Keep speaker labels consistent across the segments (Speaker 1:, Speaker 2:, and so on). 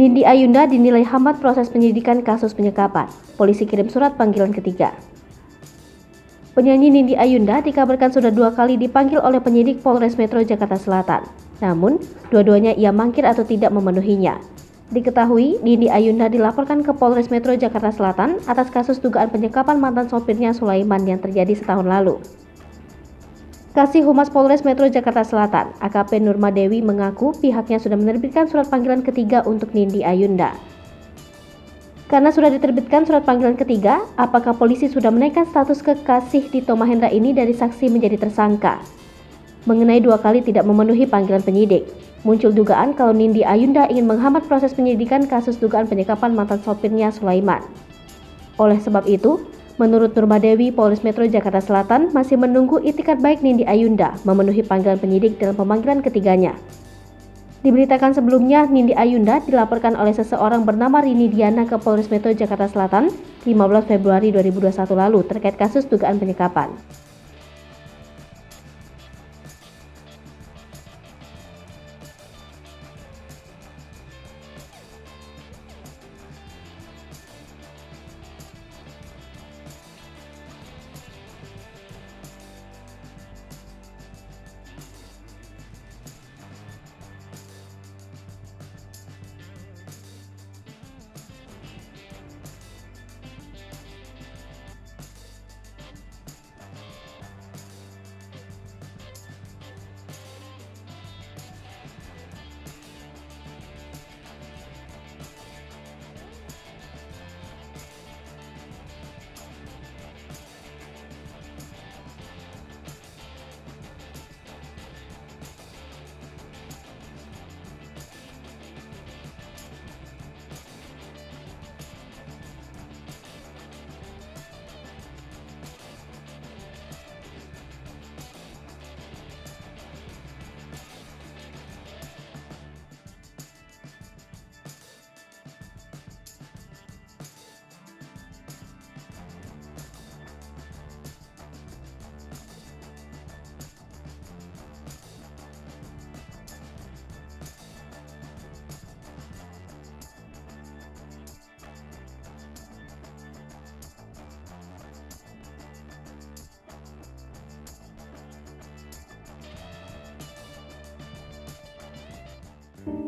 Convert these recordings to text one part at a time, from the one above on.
Speaker 1: Nindi Ayunda dinilai hambat proses penyidikan kasus penyekapan. Polisi kirim surat panggilan ketiga. Penyanyi Nindi Ayunda dikabarkan sudah 2 kali dipanggil oleh penyidik Polres Metro Jakarta Selatan. Namun, dua-duanya ia mangkir atau tidak memenuhinya. Diketahui, Nindi Ayunda dilaporkan ke Polres Metro Jakarta Selatan atas kasus dugaan penyekapan mantan sopirnya Sulaiman yang terjadi setahun lalu. Kasih Humas Polres Metro Jakarta Selatan, AKP Nurmadewi mengaku pihaknya sudah menerbitkan surat panggilan ketiga untuk Nindi Ayunda. Karena sudah diterbitkan surat panggilan ketiga, apakah polisi sudah menaikkan status kekasih Dito Mahendra ini dari saksi menjadi tersangka? Mengenai 2 kali tidak memenuhi panggilan penyidik, muncul dugaan kalau Nindi Ayunda ingin menghambat proses penyidikan kasus dugaan penyekapan mantan sopirnya Sulaiman. Oleh sebab itu, menurut Nurmadewi, Polres Metro Jakarta Selatan masih menunggu itikat baik Nindi Ayunda memenuhi panggilan penyidik dalam pemanggilan ketiganya. Diberitakan sebelumnya, Nindi Ayunda dilaporkan oleh seseorang bernama Rini Diana ke Polres Metro Jakarta Selatan 15 Februari 2021 lalu terkait kasus dugaan penyekapan.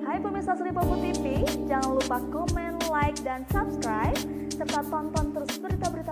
Speaker 2: Hai pemirsa Sri Popo TV, jangan lupa komen, like, dan subscribe, serta tonton terus berita-berita